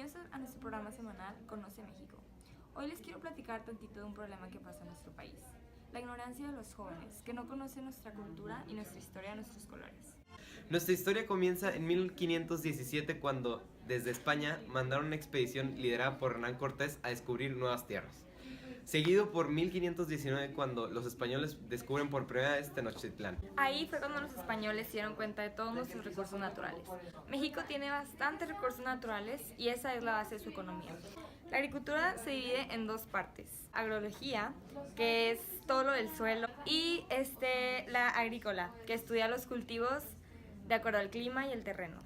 Bienvenidos a nuestro programa semanal Conoce México. Hoy les quiero platicar tantito de un problema que pasa en nuestro país. La ignorancia de los jóvenes, que no conocen nuestra cultura y nuestra historia, nuestros colores. Nuestra historia comienza en 1517 cuando, desde España, mandaron una expedición liderada por Hernán Cortés a descubrir nuevas tierras. Seguido por 1519 cuando los españoles descubren por primera vez Tenochtitlán. Ahí fue cuando los españoles se dieron cuenta de todos nuestros recursos naturales. México tiene bastantes recursos naturales y esa es la base de su economía. La agricultura se divide en dos partes: agroecología, que es todo lo del suelo, y la agrícola, que estudia los cultivos de acuerdo al clima y el terreno.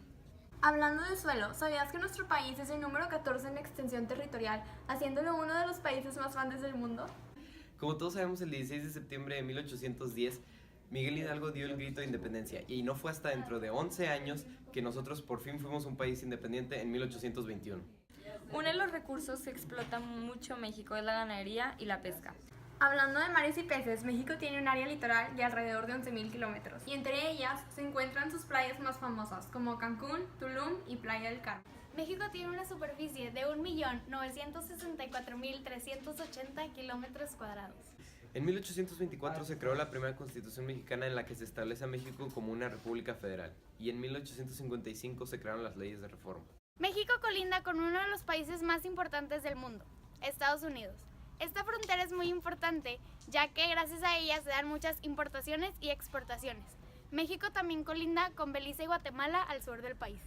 Hablando de suelo, ¿sabías que nuestro país es el número 14 en extensión territorial, haciéndolo uno de los países más grandes del mundo? Como todos sabemos, el 16 de septiembre de 1810, Miguel Hidalgo dio el grito de independencia, y no fue hasta dentro de 11 años que nosotros por fin fuimos un país independiente en 1821. Uno de los recursos que explota mucho México es la ganadería y la pesca. Hablando de mares y peces, México tiene un área litoral de alrededor de 11.000 kilómetros, y entre ellas se encuentran sus playas más famosas, como Cancún, Tulum y Playa del Carmen. México tiene una superficie de 1.964.380 kilómetros cuadrados. En 1824 se creó la primera constitución mexicana en la que se establece a México como una república federal, y en 1855 se crearon las leyes de reforma. México colinda con uno de los países más importantes del mundo, Estados Unidos. Esta frontera es muy importante, ya que gracias a ella se dan muchas importaciones y exportaciones. México también colinda con Belice y Guatemala al sur del país.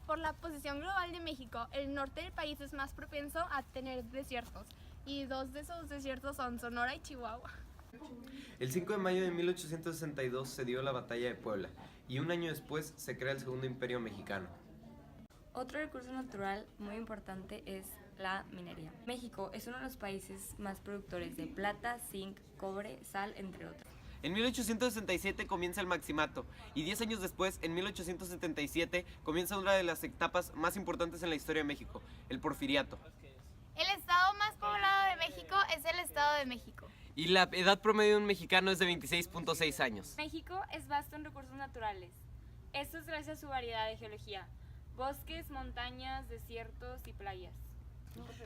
Por la posición global de México, el norte del país es más propenso a tener desiertos, y dos de esos desiertos son Sonora y Chihuahua. El 5 de mayo de 1862 se dio la batalla de Puebla, y un año después se crea el Segundo Imperio Mexicano. Otro recurso natural muy importante es la minería. México es uno de los países más productores de plata, zinc, cobre, sal, entre otros. En 1867 comienza el Maximato, y 10 años después, en 1877, comienza una de las etapas más importantes en la historia de México, el Porfiriato. El estado más poblado de México es el Estado de México. Y la edad promedio de un mexicano es de 26.6 años. México es vasto en recursos naturales. Esto es gracias a su variedad de geología: bosques, montañas, desiertos y playas.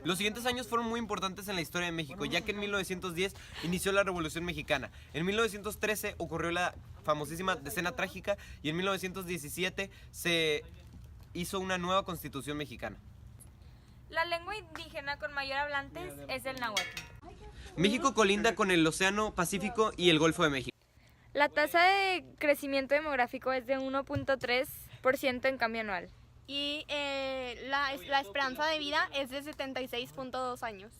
Los siguientes años fueron muy importantes en la historia de México, ya que en 1910 inició la Revolución Mexicana, en 1913 ocurrió la famosísima Decena Trágica y en 1917 se hizo una nueva Constitución mexicana. La lengua indígena con mayor hablantes es el náhuatl. México colinda con el Océano Pacífico y el Golfo de México. La tasa de crecimiento demográfico es de 1.3% en cambio anual. Y la esperanza de vida es de 76.2 años.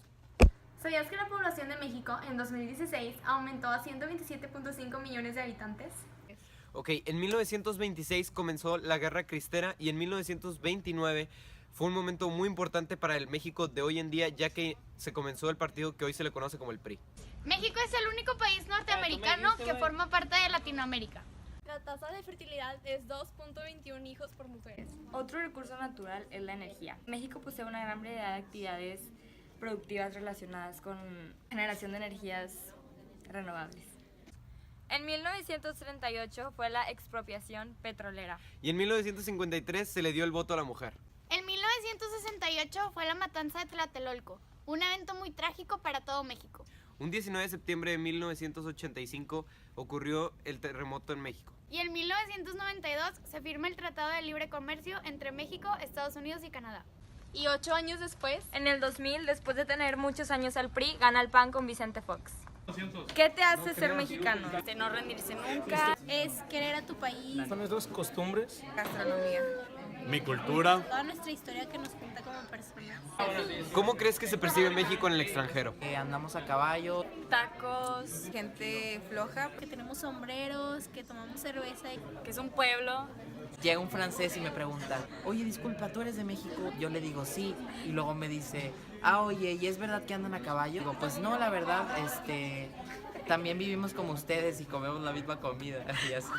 ¿Sabías que la población de México en 2016 aumentó a 127.5 millones de habitantes? Ok, en 1926 comenzó la Guerra Cristera y en 1929 fue un momento muy importante para el México de hoy en día, ya que se comenzó el partido que hoy se le conoce como el PRI. México es el único país norteamericano que forma parte de Latinoamérica. La tasa de fertilidad es 2.21 hijos por mujer. Otro recurso natural es la energía. México posee una gran variedad de actividades productivas relacionadas con generación de energías renovables. En 1938 fue la expropiación petrolera. Y en 1953 se le dio el voto a la mujer. En 1968 fue la matanza de Tlatelolco, un evento muy trágico para todo México. Un 19 de septiembre de 1985 ocurrió el terremoto en México. Y en 1992 se firma el Tratado de Libre Comercio entre México, Estados Unidos y Canadá. Y 8 años después, En el 2000, después de tener muchos años al PRI, gana el PAN con Vicente Fox. ¿Qué te hace ser mexicano? de no rendirse nunca, es querer a tu país, Son nuestras costumbres, Gastronomía. mi cultura. toda nuestra historia que nos cuenta como personas. ¿Cómo crees que se percibe México en el extranjero? Andamos a caballo. Tacos, gente floja, Que tenemos sombreros, que tomamos cerveza. que es un pueblo. Llega un francés y me pregunta, oye, disculpa, ¿tú eres de México? Yo le digo, sí. Y luego me dice, oye, ¿y es verdad que andan a caballo? Digo, pues no, la verdad, también vivimos como ustedes y comemos la misma comida. Y así.